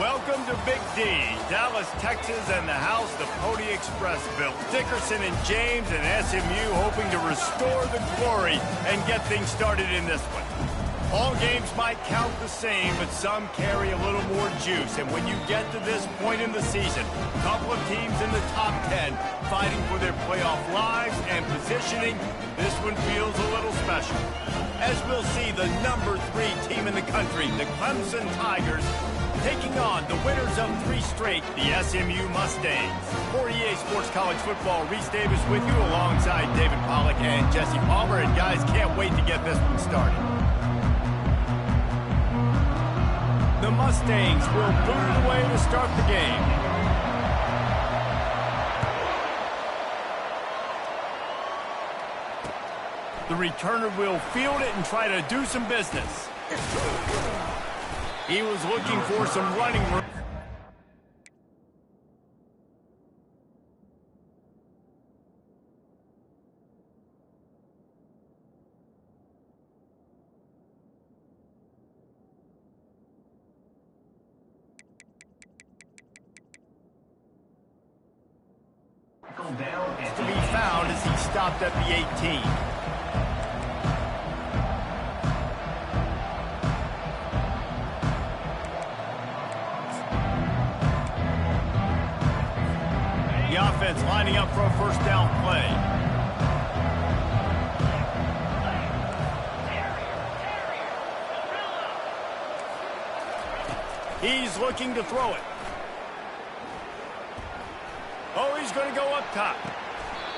Welcome to Big D, Dallas, Texas, and the house the Pony Express built. Dickerson and James and SMU hoping to restore the glory and get things started in this one. All games might count the same, but some carry a little more juice. And when you get to this point in the season, a couple of teams in the top 10 fighting for their playoff lives and positioning, this one feels a little special. As we'll see, the number 3 team in the country, the Clemson Tigers, taking on the winners of 3 straight, the SMU Mustangs. For EA Sports College Football, Reese Davis with you alongside David Pollack and Jesse Palmer. And guys, can't wait to get this one started. The Mustangs will boot it away to start the game. The returner will field it and try to do some business. He was looking for some running room. To be found as he stopped at the 18. The offense lining up for a first down play. He's looking to throw it. Oh, he's going to go up top.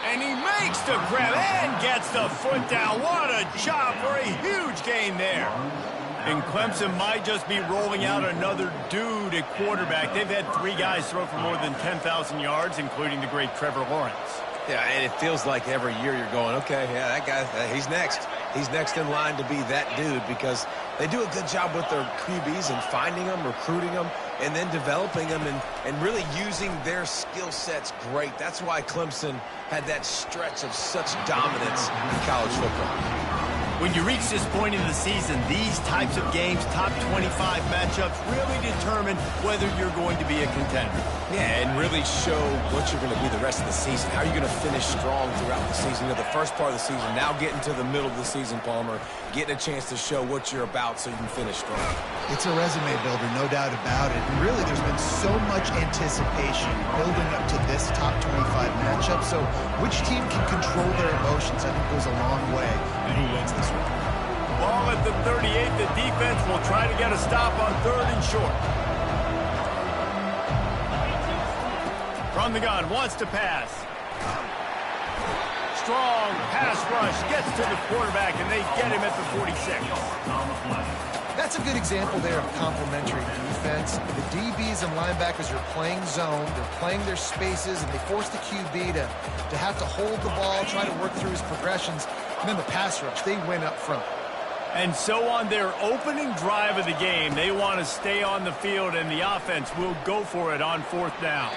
And he makes the grab and gets the foot down. What a job for a huge gain there. And Clemson might just be rolling out another dude at quarterback. They've had 3 guys throw for more than 10,000 yards, including the great Trevor Lawrence. Yeah, and it feels like every year you're going, okay, yeah, that guy, he's next. He's next in line to be that dude because they do a good job with their QBs and finding them, recruiting them, and then developing them and really using their skill sets great. That's why Clemson had that stretch of such dominance in college football. When you reach this point in the season, these types of games, top 25 matchups, really determine whether you're going to be a contender. Yeah, and really show what you're going to be the rest of the season. How are you going to finish strong throughout the season? You know, the first part of the season, now getting to the middle of the season, Palmer, getting a chance to show what you're about so you can finish strong. It's a resume builder, no doubt about it. And really, there's been so much anticipation building up to this top 25 matchup. So which team can control their emotions, I think, goes a long way in who wins this one. Ball at the 38. The defense will try to get a stop on 3rd and short. From the gun, wants to pass. Strong pass rush, gets to the quarterback, and they get him at the 46. That's a good example there of complementary defense. The DBs and linebackers are playing zone, they're playing their spaces, and they force the QB to have to hold the ball, try to work through his progressions, and then the pass rush, they win up front. And so on their opening drive of the game, they want to stay on the field, and the offense will go for it on 4th down.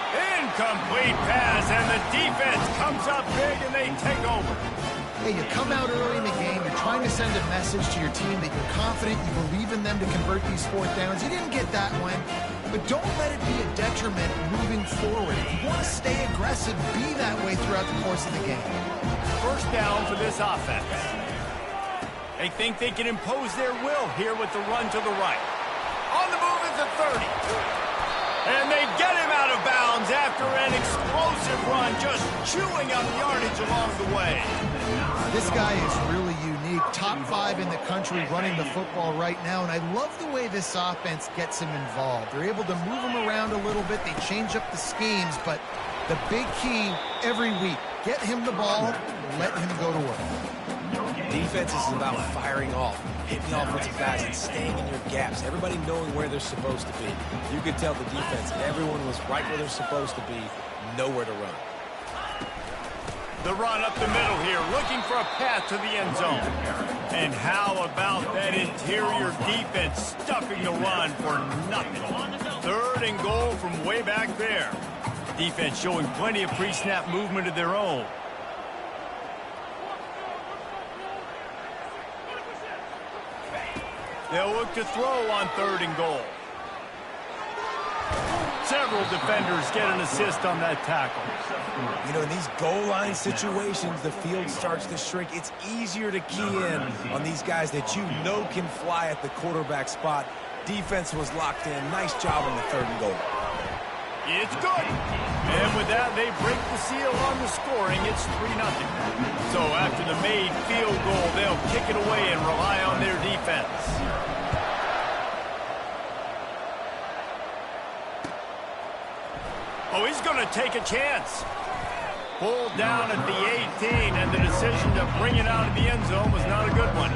Incomplete pass, and the defense comes up big, and they take over. Hey, you come out early in the game, you're trying to send a message to your team that you're confident, you believe in them to convert these 4th downs. You didn't get that one, but don't let it be a detriment moving forward. If you want to stay aggressive, be that way throughout the course of the game. First down for this offense. They think they can impose their will here with the run to the right. On the move is the 30. And they get him out of bounds after an explosive run, just chewing up yardage along the way. This guy is really unique. Top 5 in the country running the football right now, and I love the way this offense gets him involved. They're able to move him around a little bit. They change up the schemes, but the big key every week, get him the ball, let him go to work. Defense is about firing off, hitting the offensive guys, and staying in your gaps. Everybody knowing where they're supposed to be. You could tell the defense, everyone was right where they're supposed to be, nowhere to run. The run up the middle here, looking for a path to the end zone. And how about that interior defense stuffing the run for nothing? 3rd and goal from way back there. Defense showing plenty of pre-snap movement of their own. They'll look to throw on 3rd and goal. Several defenders get an assist on that tackle. You know, in these goal line situations, the field starts to shrink. It's easier to key in on these guys that you know can fly at the quarterback spot. Defense was locked in. Nice job on the 3rd and goal. It's good. And with that, they break the seal on the scoring. It's 3-0. So after the made field goal, they'll kick it away and rely on their defense. Oh, he's going to take a chance. Pulled down at the 18, and the decision to bring it out of the end zone was not a good one.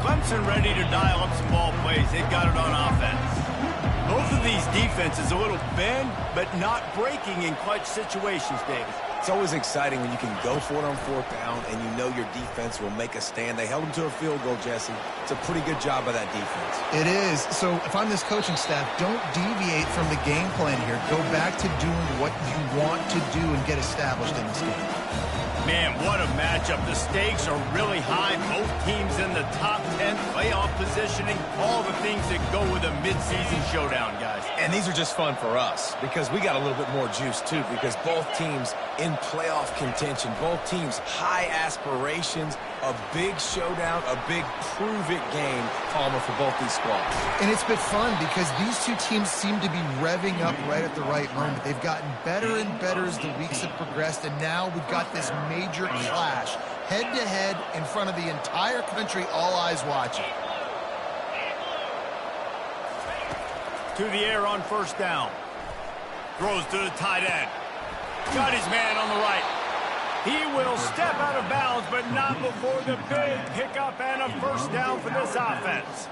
Clemson ready to dial up some ball plays. They've got it on offense. Both of these defenses a little bend, but not breaking in clutch situations, David. It's always exciting when you can go for it on 4th down and you know your defense will make a stand. They held them to a field goal, Jesse. It's a pretty good job by that defense. It is. So if I'm this coaching staff, don't deviate from the game plan here. Go back to doing what you want to do and get established in this game. Man, what a matchup. The stakes are really high. Both teams in the top 10, playoff positioning, all the things that go with a midseason showdown, guys. And these are just fun for us because we got a little bit more juice, too, because both teams in playoff contention, both teams high aspirations, a big showdown, a big prove-it game, Palmer, for both these squads. And it's been fun because these two teams seem to be revving up right at the right moment. They've gotten better and better as the weeks have progressed, and now we've got this major clash, head-to-head in front of the entire country, all eyes watching. To the air on 1st down. Throws to the tight end. Got his man on the right. He will step out of bounds, but not before the big pickup and a 1st down for this offense.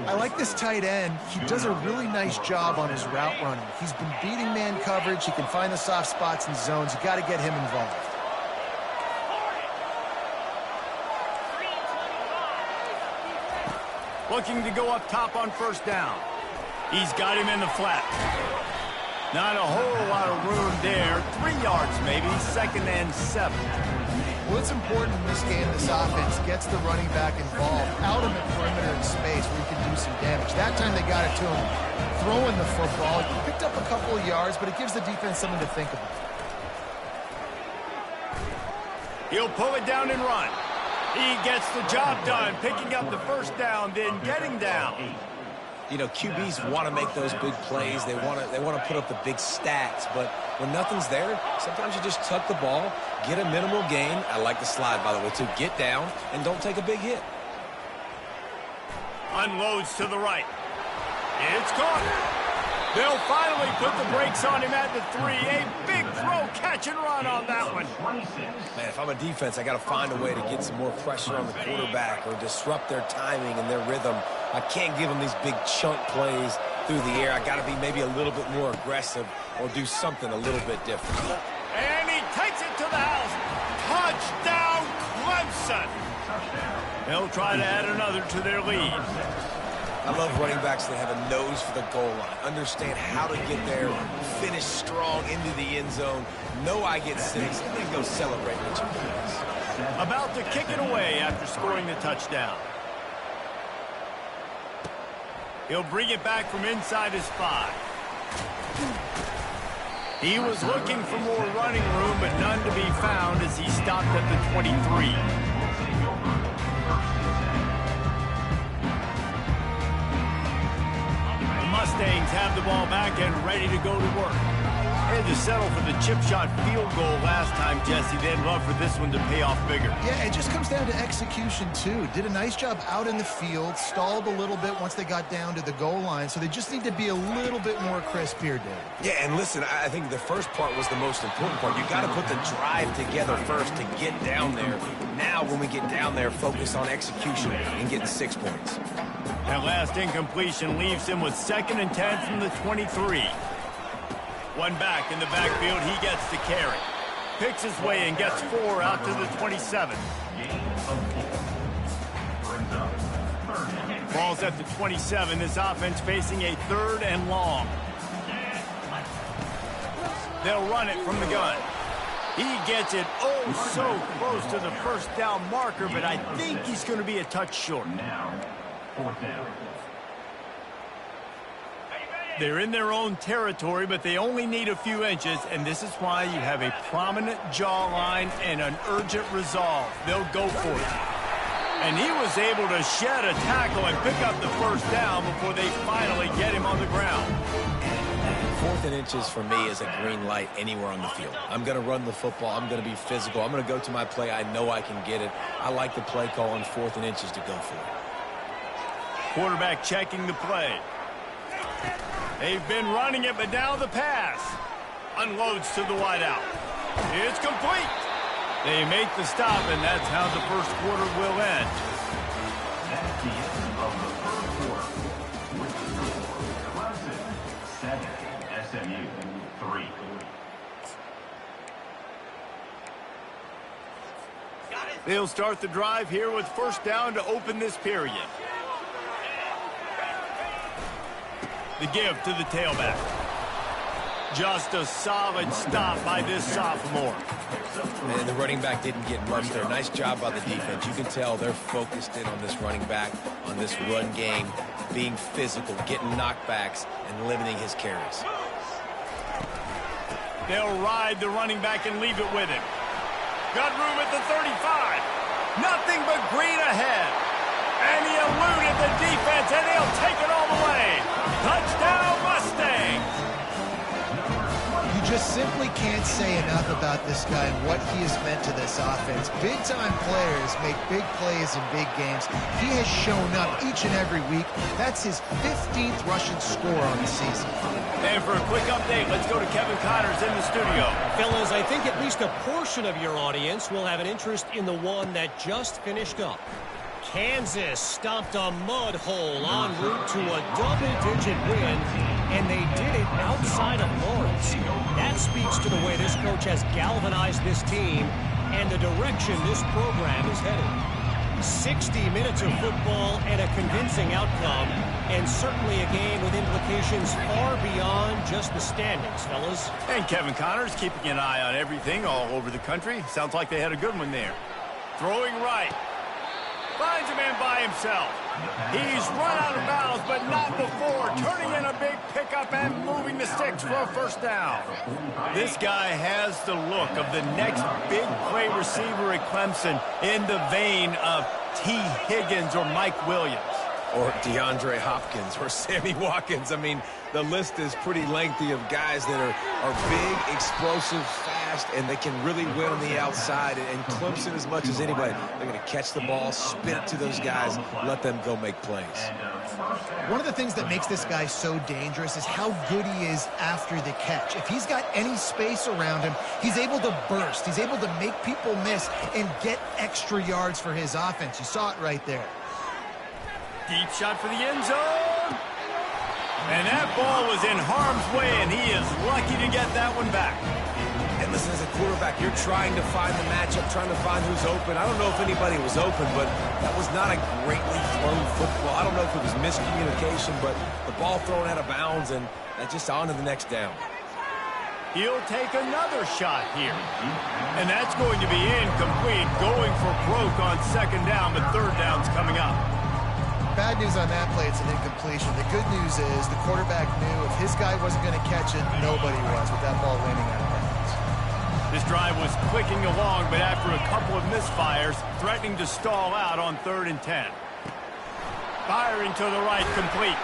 I like this tight end. He does a really nice job on his route running. He's been beating man coverage. He can find the soft spots and zones. You got to get him involved. Looking to go up top on 1st down. He's got him in the flat. Not a whole lot of room there. 3 yards maybe, 2nd and 7. Well, it's important in this game this offense gets the running back involved out in the perimeter in space where he can do some damage. That time they got it to him throwing the football. He picked up a couple of yards, but it gives the defense something to think about. He'll pull it down and run. He gets the job done, picking up the 1st down, then getting down. You know, QBs want to make those big plays. They want to put up the big stats. But when nothing's there, sometimes you just tuck the ball, get a minimal gain. I like the slide, by the way, too. Get down and don't take a big hit. Unloads to the right. It's caught. They'll finally put the brakes on him at the 3. A big throw, catch and run on that one. Man, if I'm a defense, I got to find a way to get some more pressure on the quarterback or disrupt their timing and their rhythm. I can't give them these big chunk plays through the air. I got to be maybe a little bit more aggressive or do something a little bit different. And he takes it to the house. Touchdown, Clemson. They'll try to add another to their lead. I love running backs that have a nose for the goal line, understand how to get there, finish strong into the end zone, know I get 6, and then go celebrate with your friends. About to kick it away after scoring the touchdown. He'll bring it back from inside his 5. He was looking for more running room, but none to be found as he stopped at the 23. Mustangs have the ball back and ready to go to work. Had to settle for the chip shot field goal last time, Jesse. They'd love for this one to pay off bigger. Yeah, it just comes down to execution, too. Did a nice job out in the field, stalled a little bit once they got down to the goal line, so they just need to be a little bit more crisp here, Dave. Yeah, and listen, I think the first part was the most important part. You got to put the drive together first to get down there. Now, when we get down there, focus on execution and getting 6 points. That last incompletion leaves him with 2nd and 10 from the 23. One back in the backfield, he gets the carry. Picks his way and gets 4 out to the 27. Ball's at the 27. This offense facing a 3rd and long. They'll run it from the gun. He gets it oh so close to the first down marker, but I think he's going to be a touch short. Now, fourth down. They're in their own territory, but they only need a few inches, and this is why you have a prominent jawline and an urgent resolve. They'll go for it. And he was able to shed a tackle and pick up the first down before they finally get him on the ground. 4th and inches for me is a green light anywhere on the field. I'm going to run the football. I'm going to be physical. I'm going to go to my play. I know I can get it. I like the play call on 4th and inches to go for it. Quarterback checking the play. They've been running it, but now the pass. Unloads to the wideout. It's complete. They make the stop, and that's how the first quarter will end. That's the end of the first quarter. With the score, Clemson 7, SMU 3. They'll start the drive here with first down to open this period. The give to the tailback. Just a solid stop by this sophomore. And the running back didn't get much there. Nice job by the defense. You can tell they're focused in on this running back, on this run game, being physical, getting knockbacks, and limiting his carries. They'll ride the running back and leave it with him. Got room at the 35. Nothing but green ahead. And he eluded the defense, and he'll take it all the way. Touchdown, Mustangs! You just simply can't say enough about this guy and what he has meant to this offense. Big-time players make big plays in big games. He has shown up each and every week. That's his 15th rushing score on the season. And for a quick update, let's go to Kevin Connors in the studio. Fellas, I think at least a portion of your audience will have an interest in the one that just finished up. Kansas stomped a mud hole en route to a double-digit win, and they did it outside of Lawrence. That speaks to the way this coach has galvanized this team and the direction this program is headed. 60 minutes of football and a convincing outcome, and certainly a game with implications far beyond just the standings, fellas. And Kevin Connors keeping an eye on everything all over the country. Sounds like they had a good one there. Throwing right. Finds a man by himself. He's run out of bounds, but not before. Turning in a big pickup and moving the sticks for a first down. This guy has the look of the next big play receiver at Clemson, in the vein of T. Higgins or Mike Williams. Or DeAndre Hopkins or Sammy Watkins. I mean, the list is pretty lengthy of guys that are big, explosive, fast, and they can really win on the outside. And Clemson, as much as anybody, they're going to catch the ball, spin it to those guys, let them go make plays. One of the things that makes this guy so dangerous is how good he is after the catch. If he's got any space around him, he's able to burst. He's able to make people miss and get extra yards for his offense. You saw it right there. Deep shot for the end zone. And that ball was in harm's way, and he is lucky to get that one back. And listen, as a quarterback, you're trying to find the matchup, trying to find who's open. I don't know if anybody was open, but that was not a greatly thrown football. I don't know if it was miscommunication, but the ball thrown out of bounds, and just on to the next down. He'll take another shot here. And that's going to be incomplete, going for broke on second down, but third down's coming up. Bad news on that play, it's an incompletion. The good news is the quarterback knew if his guy wasn't going to catch it, nobody was with that ball landing out of bounds. This drive was clicking along, but after a couple of misfires, threatening to stall out on 3rd and 10. Firing to the right, complete.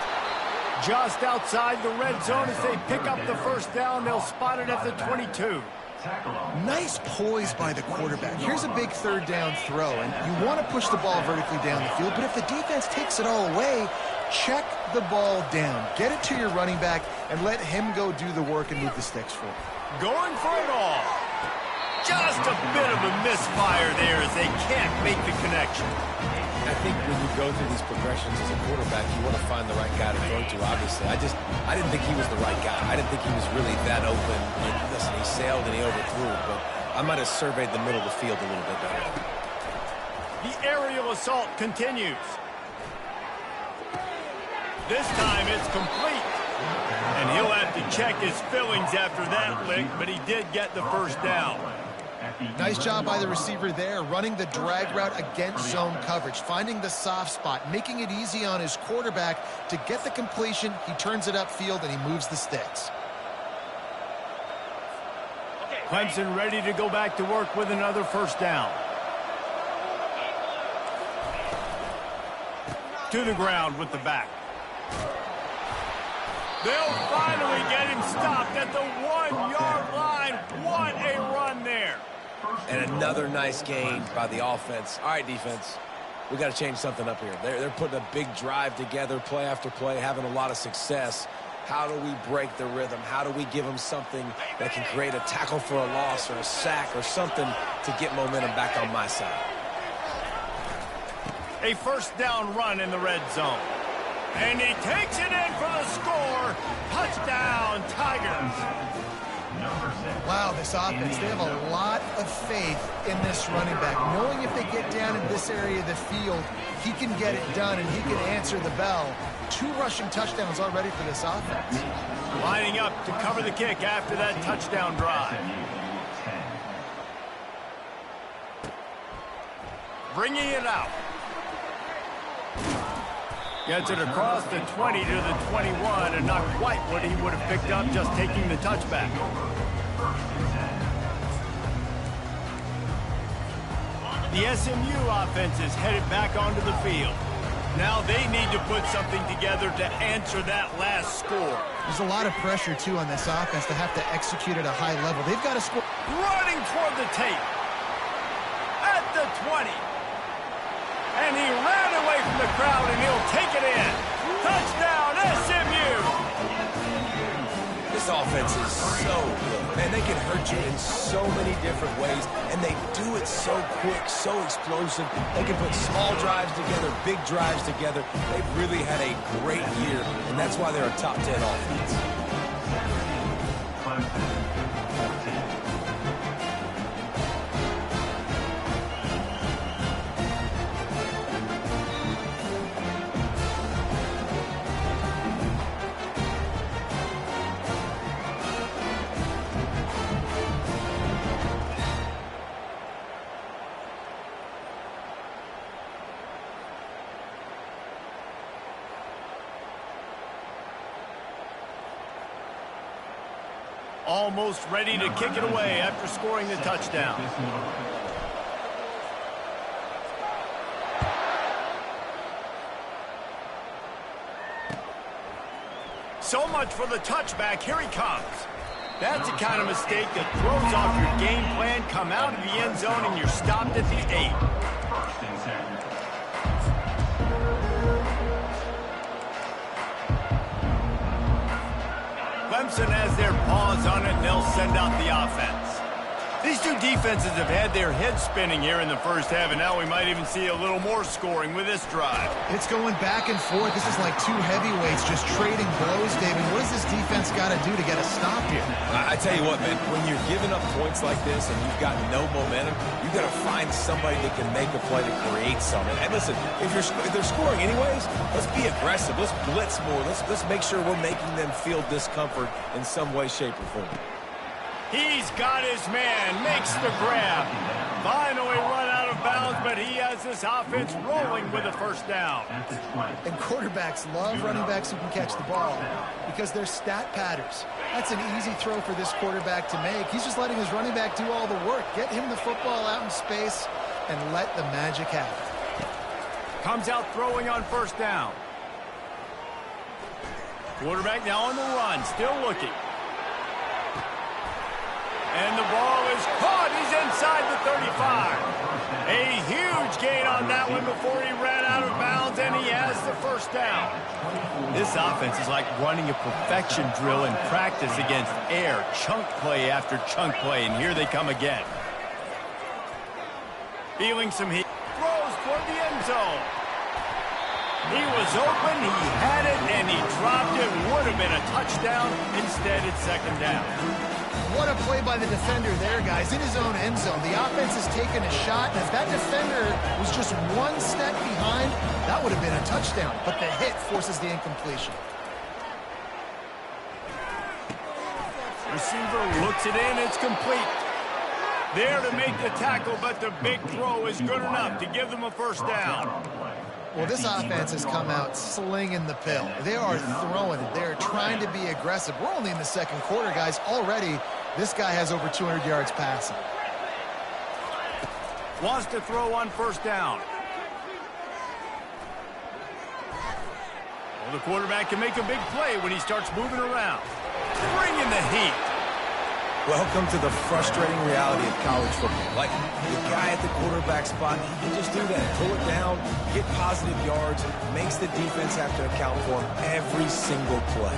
Just outside the red zone as they pick up the first down. They'll spot it at the 22. Nice poise by the quarterback. Here's a big 3rd down throw, and you want to push the ball vertically down the field, but if the defense takes it all away, check the ball down. Get it to your running back and let him go do the work and move the sticks for it. Going for it all. Just a bit of a misfire there as they can't make the connection. I think when you go through these progressions as a quarterback, you want to find the right guy to throw to, obviously. I didn't think he was the right guy. I didn't think he was really that open. And listen, he sailed and he overthrew, but I might have surveyed the middle of the field a little bit better. The aerial assault continues. This time it's complete. And he'll have to check his fillings after that lick, but he did get the first down. Nice job by the receiver there, running the drag route against zone coverage, finding the soft spot, making it easy on his quarterback to get the completion. He turns it upfield, and he moves the sticks. Clemson ready to go back to work with another first down. To the ground with the back. They'll finally get him stopped at the 1-yard line. What a run there. And another nice gain by the offense. All right, defense, we got to change something up here. They're putting a big drive together, play after play, having a lot of success. How do we break the rhythm? How do we give them something that can create a tackle for a loss or a sack or something to get momentum back on my side? A first down run in the red zone. And he takes it in for the score. Touchdown, Tigers. Wow, this offense, they have a lot of faith in this running back. Knowing if they get down in this area of the field, he can get it done and he can answer the bell. 2 rushing touchdowns already for this offense. Lining up to cover the kick after that touchdown drive. Bringing it out. Gets it across the 20 to the 21, and not quite what he would have picked up just taking the touchback. The SMU offense is headed back onto the field. Now they need to put something together to answer that last score. There's a lot of pressure, too, on this offense to have to execute at a high level. They've got to score. Running toward the tape. At the 20. And he ran away from the crowd, and he'll take it in. Touchdown, SMU! This offense is so good. Man, they can hurt you in so many different ways, and they do it so quick, so explosive. They can put small drives together, big drives together. They've really had a great year, and that's why they're a top 10 offense. Almost ready to kick it away after scoring the touchdown. So much for the touchback. Here he comes. That's the kind of mistake that throws off your game plan. Come out of the end zone and you're stopped at the 8. Clemson has their paws on it, and they'll send out the offense. These two defenses have had their heads spinning here in the first half, and now we might even see a little more scoring with this drive. It's going back and forth. This is like 2 heavyweights just trading blows, David. What does this defense got to do to get a stop here? I tell you what, man, when you're giving up points like this and you've got no momentum, you got to find somebody that can make a play to create something. And listen, if they're scoring anyways, let's be aggressive. Let's blitz more. Let's make sure we're making them feel discomfort in some way, shape, or form. He's got his man, makes the grab. Finally run out of bounds, but he has this offense rolling with a first down. And quarterbacks love running backs who can catch the ball because they're stat patterns. That's an easy throw for this quarterback to make. He's just letting his running back do all the work. Get him the football out in space and let the magic happen. Comes out throwing on first down. Quarterback now on the run, still looking. And the ball is caught. He's inside the 35. A huge gain on that one before he ran out of bounds, and he has the first down. This offense is like running a perfection drill in practice against air. Chunk play after chunk play, and here they come again. Feeling some heat. Throws toward the end zone. He was open, he had it, and he dropped it. Would have been a touchdown. Instead, it's second down. What a play by the defender there, guys. In his own end zone, the offense has taken a shot, and if that defender was just 1 step behind, that would have been a touchdown. But the hit forces the incompletion. Receiver looks it in, it's complete. There to make the tackle, but the big throw is good enough to give them a first down. Well, this offense has come out slinging the pill. They are throwing it. They're trying to be aggressive. We're only in the second quarter, guys. Already, this guy has over 200 yards passing. Wants to throw on first down. Well, the quarterback can make a big play when he starts moving around. Bringing the heat. Welcome to the frustrating reality of college football. Like, the guy at the quarterback spot, he can just do that. Pull it down, get positive yards, and makes the defense have to account for him every single play.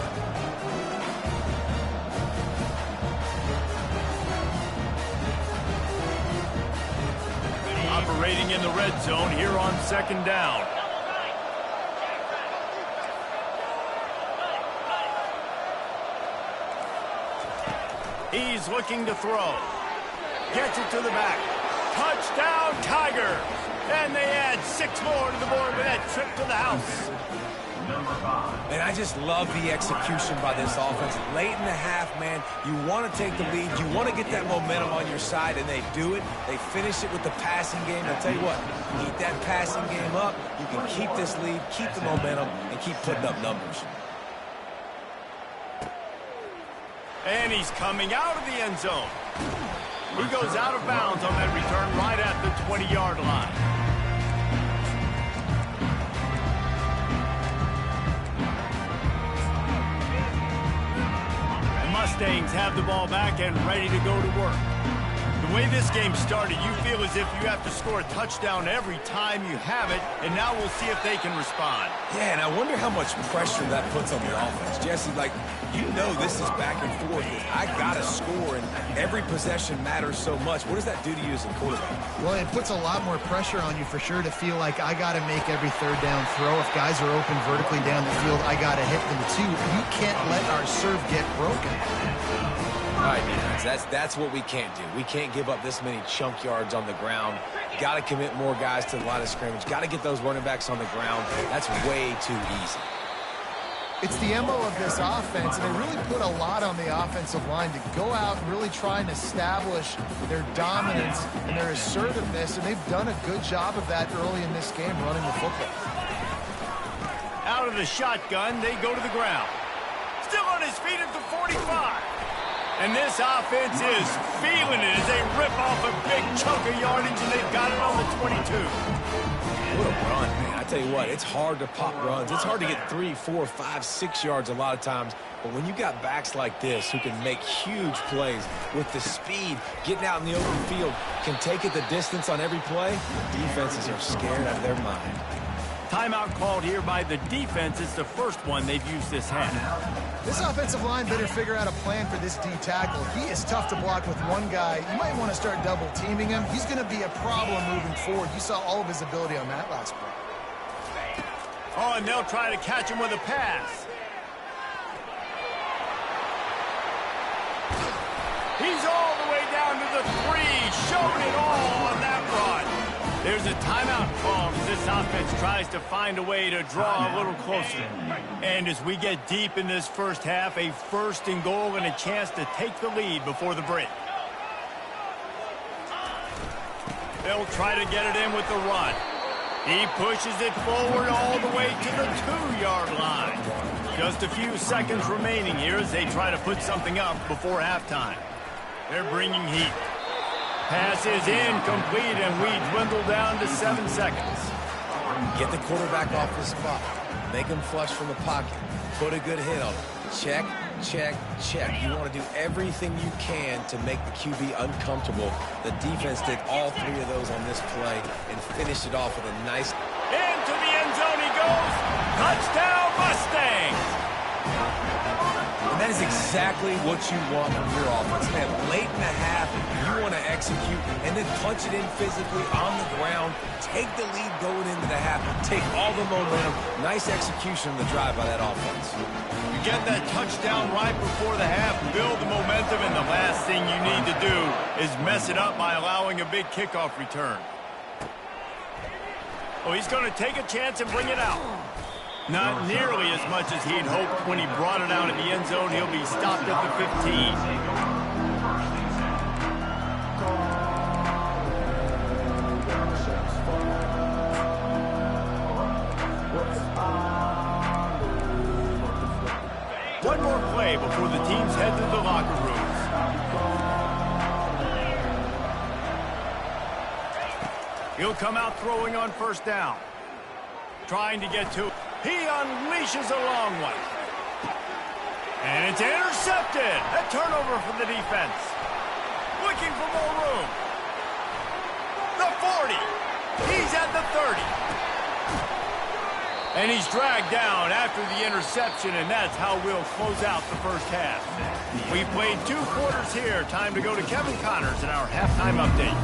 Operating in the red zone here on second down. He's looking to throw. Gets it to the back. Touchdown, Tigers! And they add 6 more to the board with that trip to the house. And I just love the execution by this offense. Late in the half, man, you want to take the lead. You want to get that momentum on your side, and they do it. They finish it with the passing game. I'll tell you what, keep that passing game up. You can keep this lead, keep the momentum, and keep putting up numbers. And he's coming out of the end zone. He goes out of bounds on that return right at the 20-yard line. The Mustangs have the ball back and ready to go to work. The way this game started, you feel as if you have to score a touchdown every time you have it, and now we'll see if they can respond. Yeah, and I wonder how much pressure that puts on the offense. Jesse, like, you know this is back and forth. I got to score, and every possession matters so much. What does that do to you as a quarterback? Well, it puts a lot more pressure on you for sure to feel like I got to make every third down throw. If guys are open vertically down the field, I got to hit them too. You can't let our serve get broken. All right, defense, that's what we can't do. We can't give up this many chunk yards on the ground. Got to commit more guys to the line of scrimmage. Got to get those running backs on the ground. That's way too easy. It's the MO of this offense, and they really put a lot on the offensive line to go out and really try and establish their dominance and their assertiveness, and they've done a good job of that early in this game running the football. Out of the shotgun, they go to the ground. Still on his feet at the 45. And this offense is feeling it as they rip off a big chunk of yardage, and they've got it on the 22. What a run, man. I tell you what, it's hard to pop runs. It's hard to get 3, 4, 5, 6 yards a lot of times. But when you got backs like this who can make huge plays with the speed, getting out in the open field, can take it the distance on every play, defenses are scared out of their mind. Timeout called here by the defense. It's the first one they've used this half. This offensive line better figure out a plan for this D tackle. He is tough to block with one guy. You might want to start double teaming him. He's going to be a problem moving forward. You saw all of his ability on that last play. Oh, and they'll try to catch him with a pass. He's all the way down to the 3, showing it all on that run. There's a timeout call as this offense tries to find a way to draw a little closer. And as we get deep in this first half, a 1st and goal and a chance to take the lead before the break. They'll try to get it in with the run. He pushes it forward all the way to the 2-yard line. Just a few seconds remaining here as they try to put something up before halftime. They're bringing heat. Pass is incomplete, and we dwindle down to 7 seconds. Get the quarterback off his spot. Make him flush from the pocket. Put a good hit on him. Check, check, check. You want to do everything you can to make the QB uncomfortable. The defense did all 3 of those on this play and finished it off with a nice... Into the end zone he goes. Touchdown, Mustangs! And that is exactly what you want from your offense. Man, late in the half, you want to execute and then punch it in physically on the ground. Take the lead going into the half. Take all the momentum. Nice execution on the drive by that offense. You get that touchdown right before the half, build the momentum, and the last thing you need to do is mess it up by allowing a big kickoff return. Oh, he's going to take a chance and bring it out. Not nearly as much as he'd hoped when he brought it out in the end zone. He'll be stopped at the 15. One more play before the teams head to the locker rooms. He'll come out throwing on first down. Trying to get to it. He unleashes a long one. And it's intercepted. A turnover for the defense. Looking for more room. The 40. He's at the 30. And he's dragged down after the interception, and that's how we'll close out the first half. We've played 2 quarters here. Time to go to Kevin Connors in our halftime update.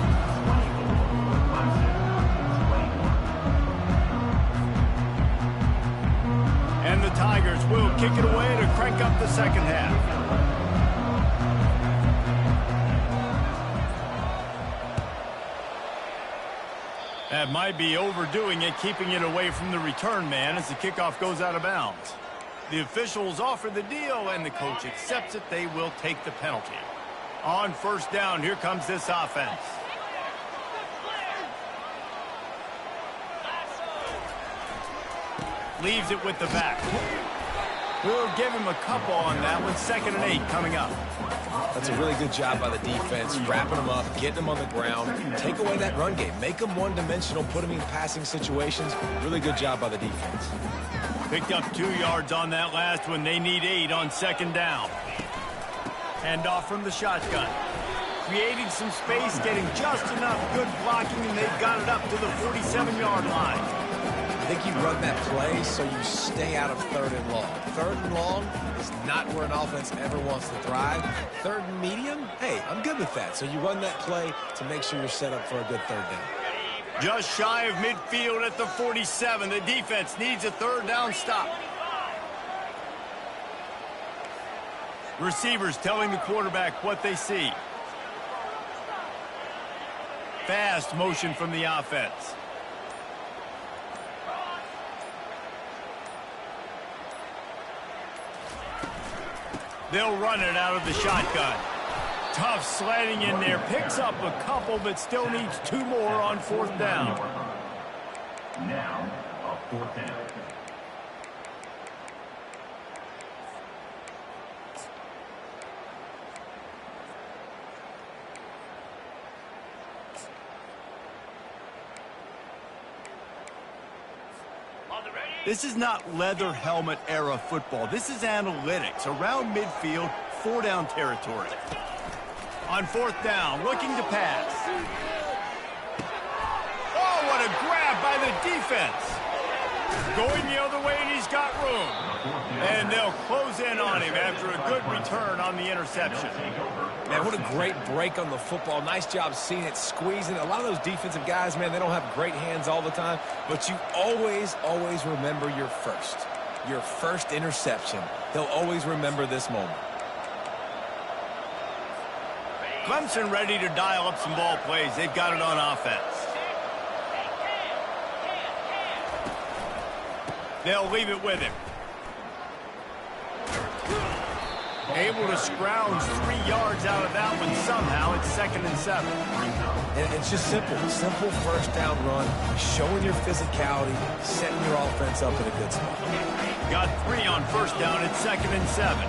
And the Tigers will kick it away to crank up the second half. That might be overdoing it, keeping it away from the return man as the kickoff goes out of bounds. The officials offer the deal, and the coach accepts it. They will take the penalty. On first down, here comes this offense. Leaves it with the back. We'll give him a couple on that one. 2nd and 8 coming up. That's a really good job by the defense, wrapping them up, getting them on the ground. Take away that run game. Make them one-dimensional, put them in passing situations. Really good job by the defense. Picked up 2 yards on that last one. They need 8 on 2nd down. Hand off from the shotgun. Creating some space, getting just enough good blocking, and they've got it up to the 47-yard line. I think you run that play so you stay out of 3rd and long. 3rd and long is not where an offense ever wants to thrive. 3rd and medium, hey, I'm good with that. So you run that play to make sure you're set up for a good 3rd down. Just shy of midfield at the 47. The defense needs a 3rd down stop. Receivers telling the quarterback what they see. Fast motion from the offense. They'll run it out of the shotgun. Tough sledding in there. Picks up a couple, but still needs 2 more on 4th down. Now, a 4th down. This is not leather helmet era football. This is analytics. Around midfield, 4 down territory. On 4th down, looking to pass. Oh, what a grab by the defense. Going the other way, and he's got room. And they'll close in on him after a good return on the interception. Man, what a great break on the football. Nice job seeing it, squeezing. A lot of those defensive guys, man, they don't have great hands all the time, but you always, always remember your first interception. They'll always remember this moment. Clemson ready to dial up some ball plays. They've got it on offense. They'll leave it with him. Able to scrounge 3 yards out of that one somehow. It's 2nd and 7. And it's just simple. Simple 1st down run, showing your physicality, setting your offense up in a good spot. Got 3 on 1st down. It's 2nd and 7.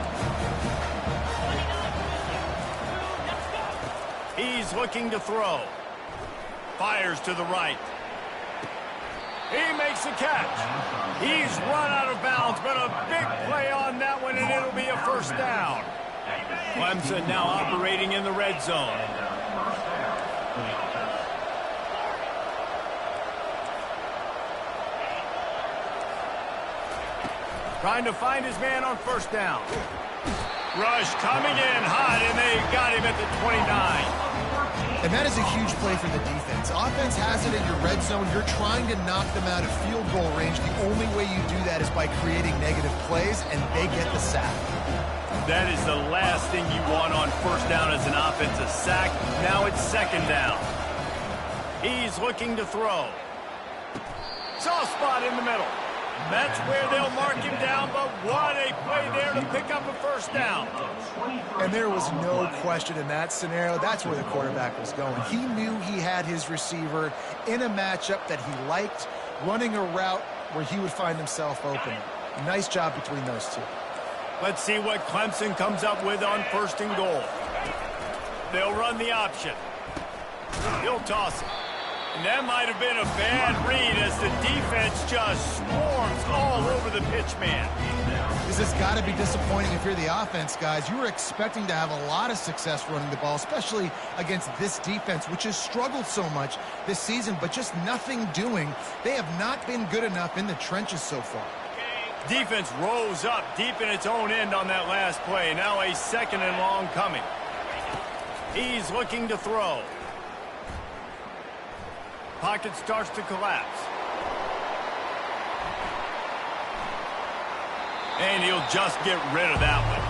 He's looking to throw. Fires to the right. He makes the catch. He's run out of bounds, but a big play on that one, and it'll be a 1st down. Clemson now operating in the red zone. Trying to find his man on 1st down. Rush coming in hot, and they got him at the 29. And that is a huge play for the defense. Offense has it in your red zone. You're trying to knock them out of field goal range. The only way you do that is by creating negative plays, and they get the sack. That is the last thing you want on 1st down as an offensive sack. Now it's 2nd down. He's looking to throw. Soft spot in the middle. That's where they'll mark him down, but what a play there to pick up a 1st down. And there was no question in that scenario. That's where the quarterback was going. He knew he had his receiver in a matchup that he liked, running a route where he would find himself open. Nice job between those two. Let's see what Clemson comes up with on 1st and goal. They'll run the option. He'll toss it. And that might have been a bad read as the defense just swarms all over the pitch man. This has got to be disappointing if you're the offense, guys. You were expecting to have a lot of success running the ball, especially against this defense, which has struggled so much this season, but just nothing doing. They have not been good enough in the trenches so far. Defense rose up deep in its own end on that last play. Now a 2nd and long coming. He's looking to throw. Pocket starts to collapse. And he'll just get rid of that one.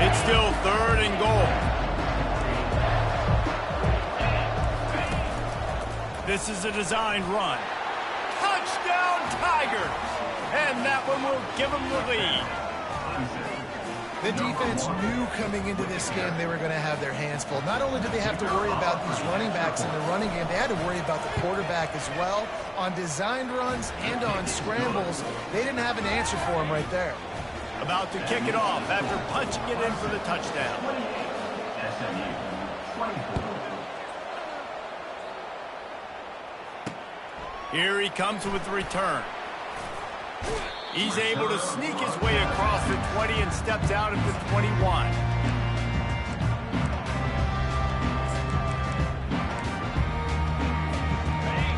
It's still 3rd and goal. This is a designed run. Touchdown, Tigers! And that one will give them the lead. The defense knew coming into this game they were going to have their hands full. Not only did they have to worry about these running backs in the running game, they had to worry about the quarterback as well. On designed runs and on scrambles, they didn't have an answer for him right there. About to kick it off after punching it in for the touchdown. SMU 24. Here he comes with the return. He's able to sneak his way across the 20 and steps out at the 21.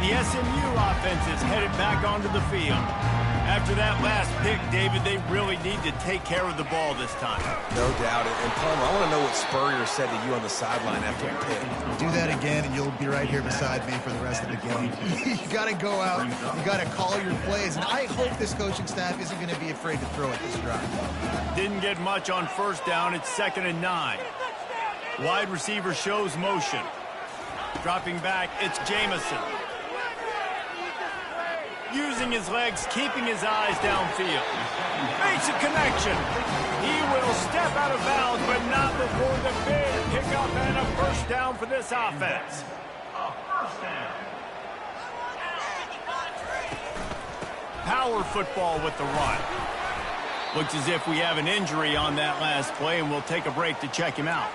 The SMU offense is headed back onto the field. After that last pick, David, they really need to take care of the ball this time. No doubt. And Palmer, I want to know what Spurrier said to you on the sideline after the pick. Do that again, and you'll be right here beside me for the rest of the game. You got to go out. You got to call your plays. And I hope this coaching staff isn't going to be afraid to throw at this drive. Didn't get much on 1st down. It's 2nd and 9. Wide receiver shows motion. Dropping back, it's Jamison. Using his legs, keeping his eyes downfield. Makes a connection. He will step out of bounds, but not before the big pickup and a 1st down for this offense. A 1st down. Power football with the run. Looks as if we have an injury on that last play, and we'll take a break to check him out.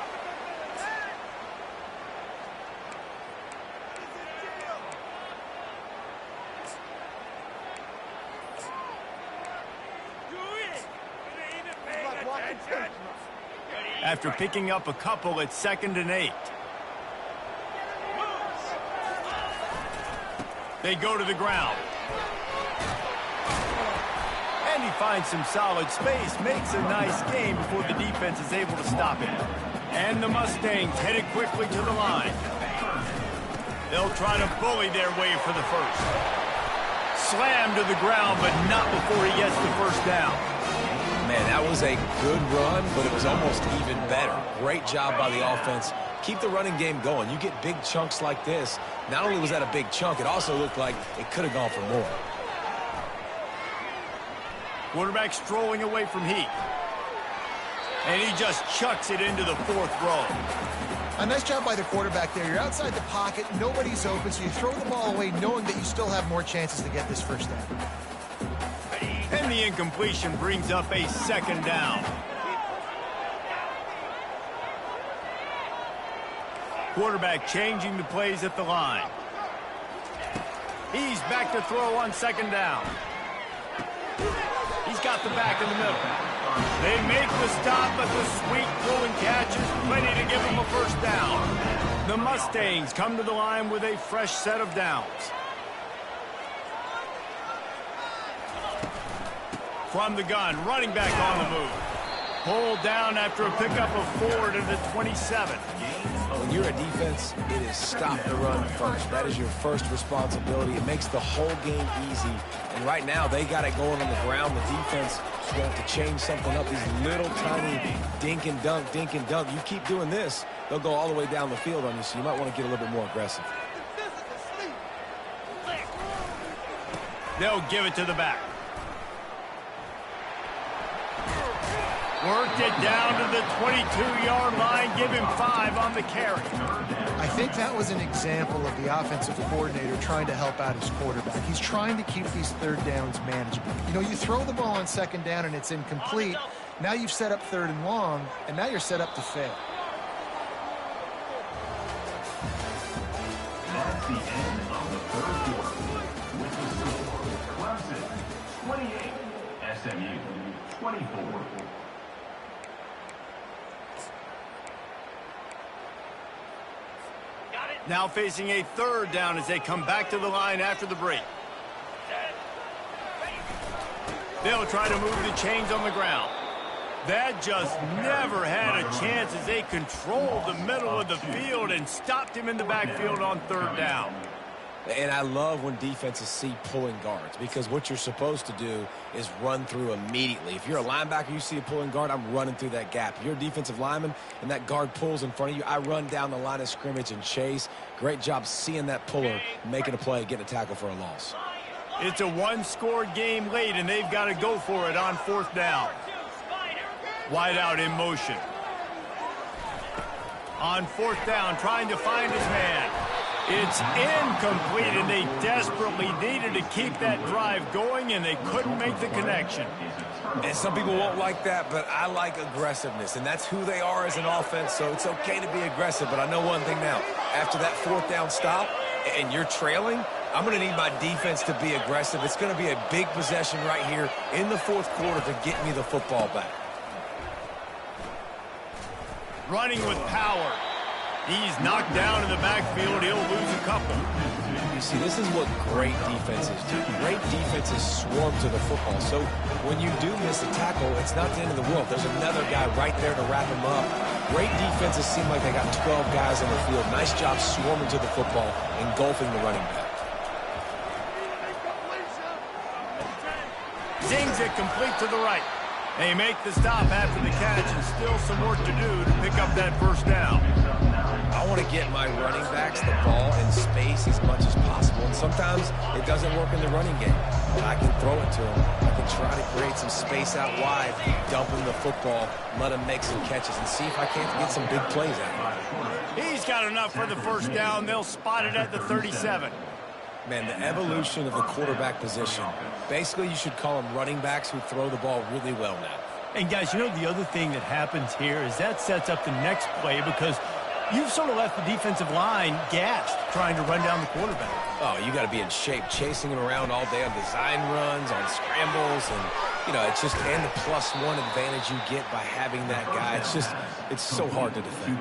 After picking up a couple, it's 2nd and 8. They go to the ground. And he finds some solid space, makes a nice gain before the defense is able to stop him. And the Mustangs headed quickly to the line. They'll try to bully their way for the 1st. Slammed to the ground, but not before he gets the 1st down. Man, that was a good run, but it was almost even better. Great job by the offense. Keep the running game going. You get big chunks like this. Not only was that a big chunk, it also looked like it could have gone for more. Quarterback strolling away from Heath. And he just chucks it into the 4th row. A nice job by the quarterback there. You're outside the pocket, nobody's open, so you throw the ball away knowing that you still have more chances to get this 1st down. And the incompletion brings up a 2nd down. Quarterback changing the plays at the line. He's back to throw on 2nd down. He's got the back in the middle. They make the stop, but the sweet throw and catch is plenty to give him a 1st down. The Mustangs come to the line with a fresh set of downs. From the gun, running back on the move. Pulled down after a pickup of 4 to the 27. When you're a defense, it is stop the run first. That is your first responsibility. It makes the whole game easy. And right now, they got it going on the ground. The defense is going to have to change something up. These little tiny dink and dunk, dink and dunk. You keep doing this, they'll go all the way down the field on you, so you might want to get a little bit more aggressive. They'll give it to the back. Worked it down to the 22-yard line. Give him 5 on the carry. I think that was an example of the offensive coordinator trying to help out his quarterback. He's trying to keep these third downs manageable. You know, you throw the ball on second down and it's incomplete. Now you've set up third and long, and now you're set up to fail. That's the end of the third quarter. With the score, Clemson 28, SMU 24. Now facing a third down as they come back to the line after the break. They'll try to move the chains on the ground. That just never had a chance as they controlled the middle of the field and stopped him in the backfield on third down. And I love when defenses see pulling guards, because what you're supposed to do is run through immediately. If you're a linebacker, you see a pulling guard, I'm running through that gap. If you're a defensive lineman and that guard pulls in front of you, I run down the line of scrimmage and chase. Great job seeing that puller, making a play, getting a tackle for a loss. It's a one-score game late, and they've got to go for it on fourth down. Wide out in motion. On fourth down, trying to find his man. It's incomplete, and they desperately needed to keep that drive going, and they couldn't make the connection. And some people won't like that, but I like aggressiveness, and that's who they are as an offense, so it's okay to be aggressive. But I know one thing now. After that fourth down stop and you're trailing, I'm going to need my defense to be aggressive. It's going to be a big possession right here in the fourth quarter to get me the football back. Running with power. He's knocked down in the backfield. He'll lose a couple. You see, this is what great defenses do. Great defenses swarm to the football. So when you do miss a tackle, it's not the end of the world. There's another guy right there to wrap him up. Great defenses seem like they got 12 guys on the field. Nice job swarming to the football, engulfing the running back. Zings it complete to the right. They make the stop after the catch, and still some work to do to pick up that first down. I want to get my running backs the ball in space as much as possible, and sometimes it doesn't work in the running game. But I can throw it to him. I can try to create some space out wide, dump him the football, let him make some catches, and see if I can't get some big plays out of him. He's got enough for the first down. They'll spot it at the 37. Man, the evolution of the quarterback position. Basically, you should call them running backs who throw the ball really well now. And, guys, you know, the other thing that happens here is that sets up the next play because you've sort of left the defensive line gassed trying to run down the quarterback. Oh, you got to be in shape, chasing him around all day on design runs, on scrambles, and, you know, it's just, and the +1 advantage you get by having that guy. It's just, it's so hard to defend.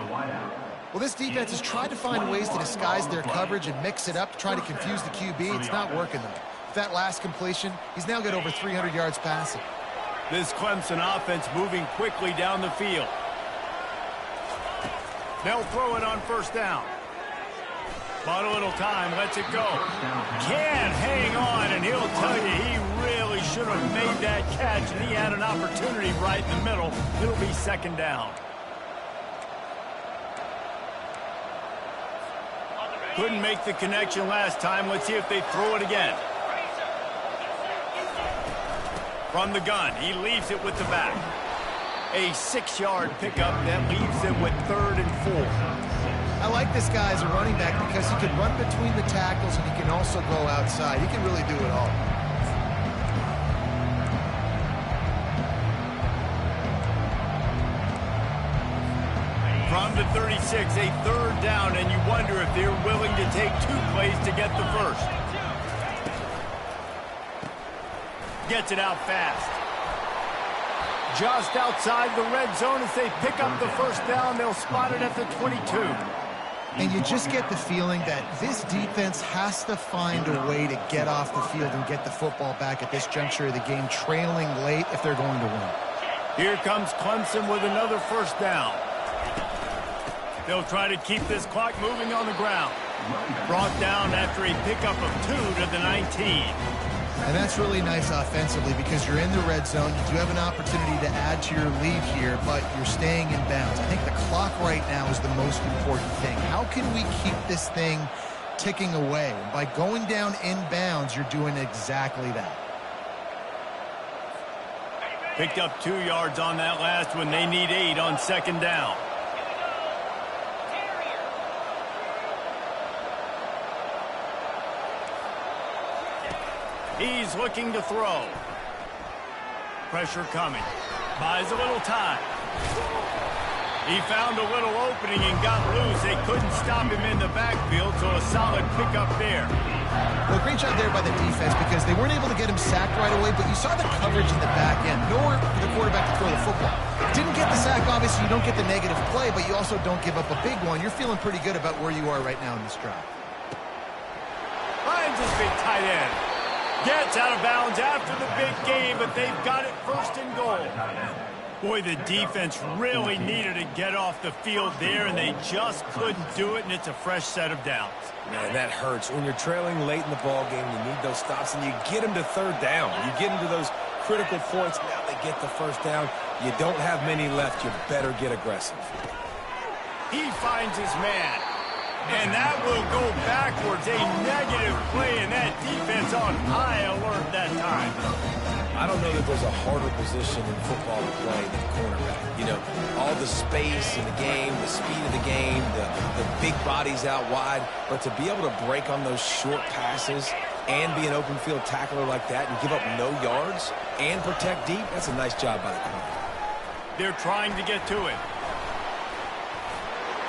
Well, this defense has tried to find ways to disguise their coverage and mix it up to try to confuse the QB. It's not working, though. With that last completion, he's now got over 300 yards passing. This Clemson offense moving quickly down the field. They'll throw it on first down. But a little time, lets it go. Can't hang on, and he'll tell you he really should have made that catch, and he had an opportunity right in the middle. It'll be second down. Couldn't make the connection last time. Let's see if they throw it again. From the gun, he leaves it with the back. A 6-yard pickup that leaves them with 3rd and 4. I like this guy as a running back because he can run between the tackles and he can also go outside. He can really do it all. From the 36, a 3rd down, and you wonder if they're willing to take 2 plays to get the first. Gets it out fast. Just outside the red zone as they pick up the first down. They'll spot it at the 22. And you just get the feeling that this defense has to find a way to get off the field and get the football back at this juncture of the game, trailing late if they're going to win. Here comes Clemson with another first down. They'll try to keep this clock moving on the ground. Brought down after a pickup of 2 to the 19. And that's really nice offensively because you're in the red zone. You do have an opportunity to add to your lead here, but you're staying in bounds. I think the clock right now is the most important thing. How can we keep this thing ticking away. And by going down inbounds, you're doing exactly that. Picked up 2 yards on that last one. They need 8 on second down. He's looking to throw. Pressure coming. Buys a little time. He found a little opening and got loose. They couldn't stop him in the backfield, so a solid pickup there. Well, great job there by the defense because they weren't able to get him sacked right away, but you saw the coverage in the back end. Nowhere for the quarterback to throw the football. Didn't get the sack, obviously. You don't get the negative play, but you also don't give up a big one. You're feeling pretty good about where you are right now in this drive. Finds his big tight end. Gets out of bounds after the big game, but they've got it first and goal. Boy, the defense really needed to get off the field there, and they just couldn't do it, and it's a fresh set of downs. Man, that hurts. When you're trailing late in the ball game, you need those stops, and you get them to third down. You get them to those critical points. Now they get the first down. You don't have many left. You better get aggressive. He finds his man. And that will go backwards. A negative play, and that defense on high alert that time. I don't know that there's a harder position in football to play than cornerback. You know, all the space in the game, the speed of the game, the big bodies out wide. But to be able to break on those short passes and be an open field tackler like that and give up no yards and protect deep, that's a nice job by the corner. They're trying to get to it.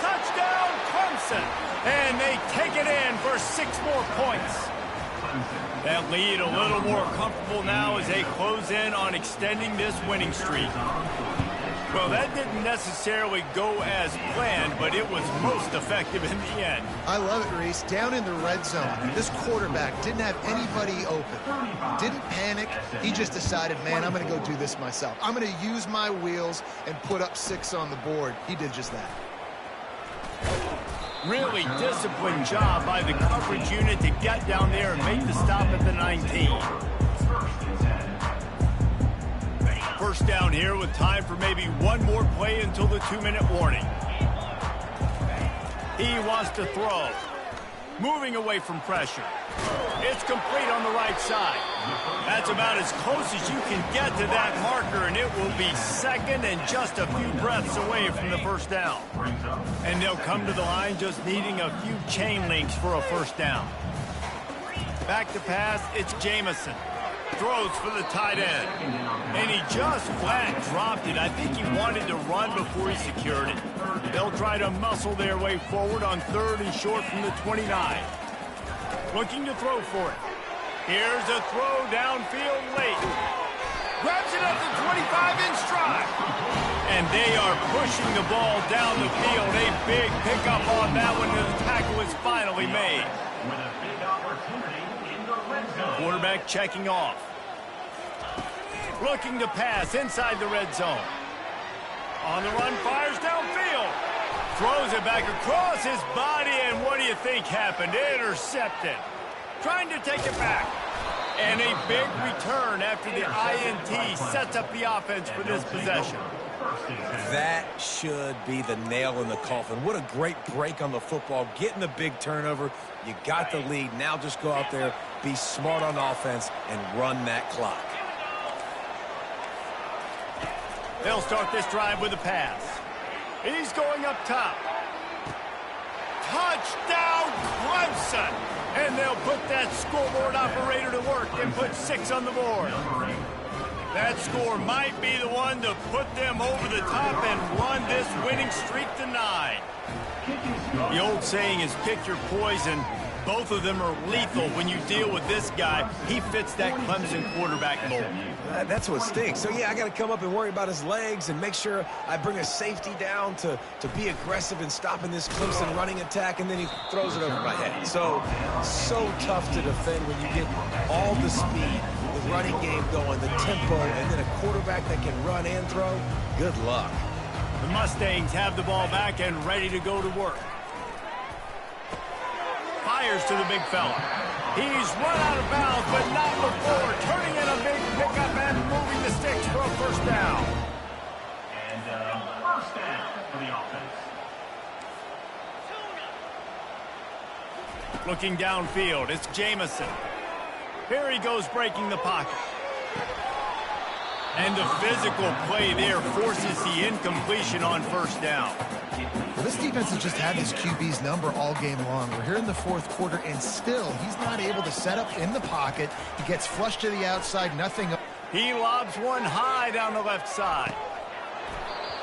Touchdown, Clemson! And they take it in for 6 more points. That lead a little more comfortable now as they close in on extending this winning streak. Well, that didn't necessarily go as planned, but it was most effective in the end. I love it, Reese. Down in the red zone, this quarterback didn't have anybody open. Didn't panic. He just decided, man, I'm going to go do this myself. I'm going to use my wheels and put up 6 on the board. He did just that. Really disciplined job by the coverage unit to get down there and make the stop at the 19. First down here with time for maybe one more play until the 2-minute warning. He wants to throw. Moving away from pressure. It's complete on the right side. That's about as close as you can get to that marker, and it will be second and just a few breaths away from the first down. And they'll come to the line just needing a few chain links for a first down. Back to pass, it's Jamison. Throws for the tight end. And he just flat dropped it. I think he wanted to run before he secured it. They'll try to muscle their way forward on 3rd and short from the 29. Looking to throw for it. Here's a throw downfield late. Grabs it at the 25 in stride. And they are pushing the ball down the field. A big pickup on that one, and the tackle is finally made. With a big opportunity in the red zone. Quarterback checking off. Looking to pass inside the red zone. On the run, fires downfield. Throws it back across his body, and what do you think happened? Intercepted. Trying to take it back. And a big return after the INT sets up the offense for this possession. That should be the nail in the coffin. What a great break on the football. Getting the big turnover. You got the lead. Now just go out there, be smart on offense, and run that clock. They'll start this drive with a pass. He's going up top. Touchdown, Clemson! And they'll put that scoreboard operator to work and put 6 on the board. That score might be the one to put them over the top and run this winning streak to 9. The old saying is pick your poison. Both of them are lethal when you deal with this guy. He fits that Clemson quarterback mold. That's what stinks. So, yeah, I got to come up and worry about his legs and make sure I bring a safety down to be aggressive in stopping this Clemson running attack, and then he throws it over my head. So tough to defend when you get all the speed, the running game going, the tempo, and then a quarterback that can run and throw. Good luck. The Mustangs have the ball back and ready to go to work. Fires to the big fella. He's run out of bounds, but not before. Turning in a big pickup and moving the sticks for a first down. And first down for the offense. Looking downfield, it's Jamison. Here he goes breaking the pocket. And the physical play there forces the incompletion on first down. Well, this defense has just had his QB's number all game long. We're here in the fourth quarter, and still he's not able to set up in the pocket. He gets flushed to the outside, nothing. He lobs one high down the left side.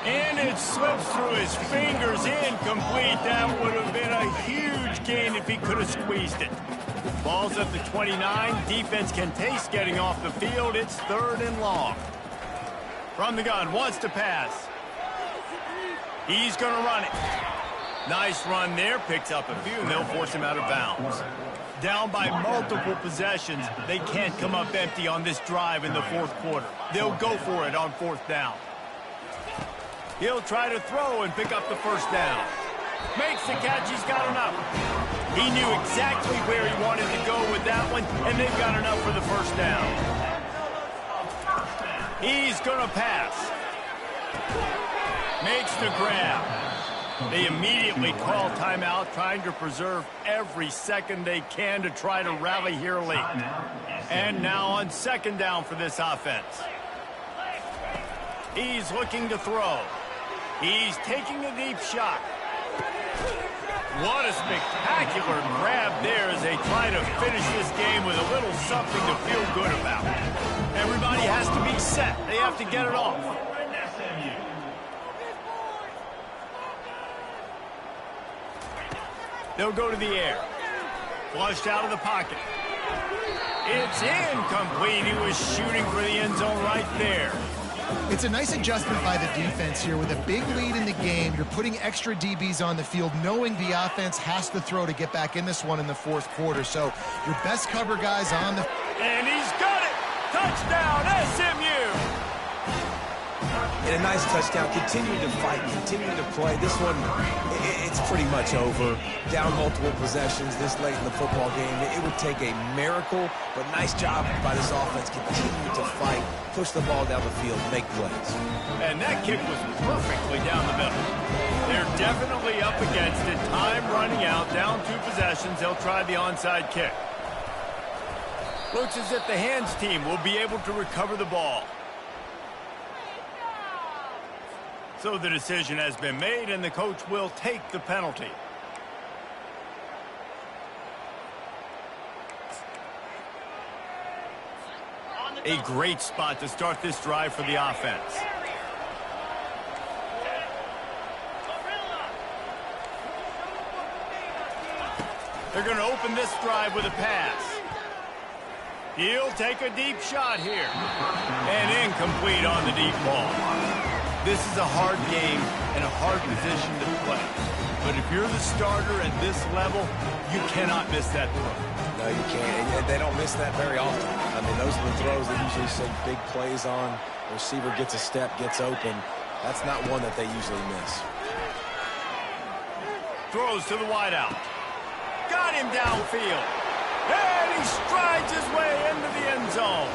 And it slips through his fingers, incomplete. That would have been a huge gain if he could have squeezed it. Ball's at the 29. Defense can taste getting off the field. It's 3rd and long. From the gun, wants to pass. He's going to run it. Nice run there. Picks up a few, and they'll force him out of bounds. Down by multiple possessions. They can't come up empty on this drive in the fourth quarter. They'll go for it on 4th down. He'll try to throw and pick up the first down. Makes the catch. He's got enough. He knew exactly where he wanted to go with that one, and they've got enough for the first down. He's going to pass. Makes the grab. They immediately call timeout, trying to preserve every second they can to try to rally here late. And now on 2nd down for this offense. He's looking to throw. He's taking a deep shot. What a spectacular grab there as they try to finish this game with a little something to feel good about. Everybody has to be set. They have to get it off. They'll go to the air. Flushed out of the pocket. It's incomplete. He was shooting for the end zone right there. It's a nice adjustment by the defense here. With a big lead in the game, you're putting extra DBs on the field, knowing the offense has to throw to get back in this one in the fourth quarter. So your best cover guys on the... And he's got it! Touchdown, SMU! And a nice touchdown. Continuing to fight, continuing to play. This one, it's pretty much over. Down multiple possessions this late in the football game. It would take a miracle, but nice job by this offense. Continue to fight, push the ball down the field, make plays. And that kick was perfectly down the middle. They're definitely up against it. Time running out, down 2 possessions. They'll try the onside kick. Looks as if the hands team will be able to recover the ball. So the decision has been made, and the coach will take the penalty. A great spot to start this drive for the offense. They're going to open this drive with a pass. He'll take a deep shot here. And incomplete on the deep ball. This is a hard game and a hard position to play. But if you're the starter at this level, you cannot miss that throw. No, you can't. And they don't miss that very often. I mean, those are the throws that usually see big plays on. The receiver gets a step, gets open. That's not one that they usually miss. Throws to the wideout. Got him downfield. And he strides his way into the end zone.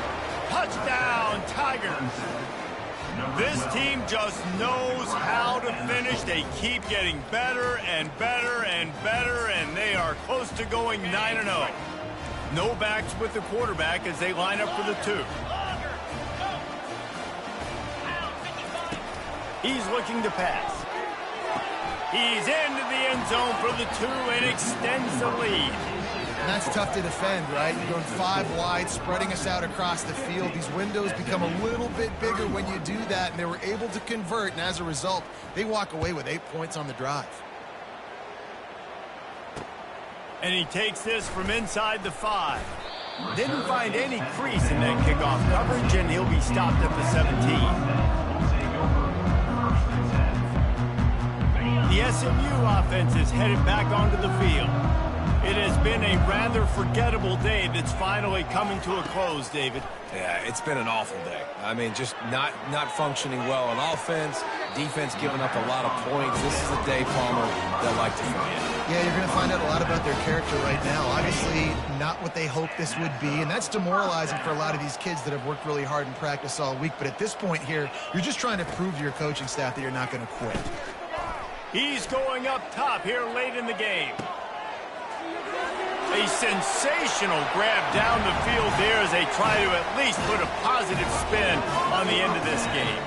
Touchdown, Tigers. This team just knows how to finish. They keep getting better and better and better, and they are close to going 9-0. No backs with the quarterback as they line up for the 2. He's looking to pass. He's into the end zone for the 2 and extends the lead. And that's tough to defend, right? You're going 5 wide, spreading us out across the field. These windows become a little bit bigger when you do that, and they were able to convert, and as a result, they walk away with 8 points on the drive. And he takes this from inside the 5. Didn't find any crease in that kickoff coverage, and he'll be stopped at the 17. The SMU offense is headed back onto the field. It has been a rather forgettable day that's finally coming to a close, David. Yeah, it's been an awful day. I mean, just not functioning well on offense, defense giving up a lot of points. This is a day, Palmer, they'll like to forget. Yeah, you're going to find out a lot about their character right now. Obviously, not what they hoped this would be, and that's demoralizing for a lot of these kids that have worked really hard in practice all week. But at this point here, you're just trying to prove to your coaching staff that you're not going to quit. He's going up top here late in the game. A sensational grab down the field there as they try to at least put a positive spin on the end of this game.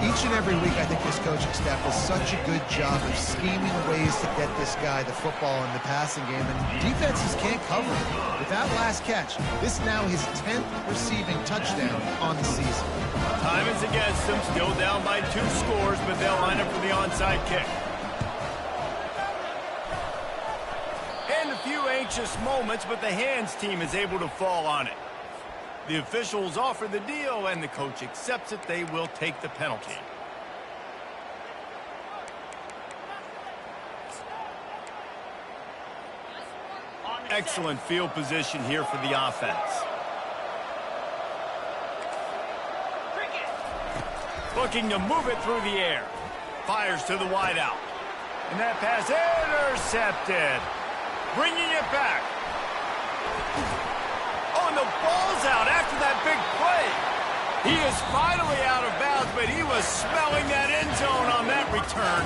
Each and every week, I think this coaching staff does such a good job of scheming ways to get this guy the football in the passing game, and defenses can't cover him. With that last catch, this now his 10th receiving touchdown on the season. Time is against them, still down by 2 scores, but they'll line up for the onside kick. And a few anxious moments, but the hands team is able to fall on it. The officials offer the deal, and the coach accepts it. They will take the penalty. Excellent field position here for the offense. Looking to move it through the air. Fires to the wideout. And that pass intercepted. Bringing it back. Oh, and the ball's out after that big play. He is finally out of bounds, but he was smelling that end zone on that return.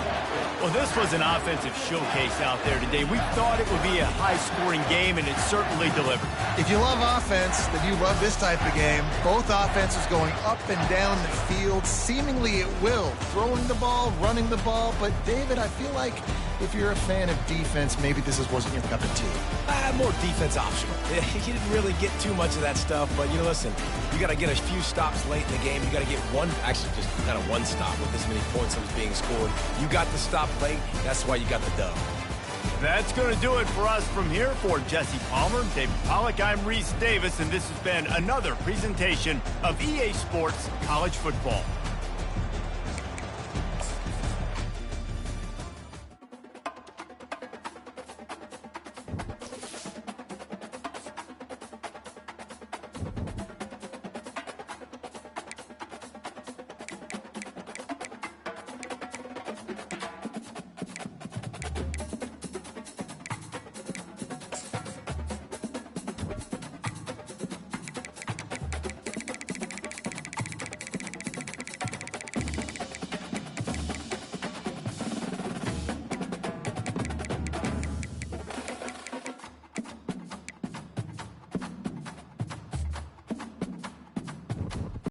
Well, this was an offensive showcase out there today. We thought it would be a high-scoring game, and it certainly delivered. If you love offense, then you love this type of game. Both offenses going up and down the field, seemingly at will. Throwing the ball, running the ball. But, David, I feel like if you're a fan of defense, maybe wasn't your cup of tea. More defense optional. He didn't really get too much of that stuff, but, listen, you got to get a few stops late in the game. You got to get just kind of one stop with this many points that was being scored. You got the stop late. That's why you got the dub. That's going to do it for us from here. For Jesse Palmer, David Pollack, I'm Reese Davis, and this has been another presentation of EA Sports College Football.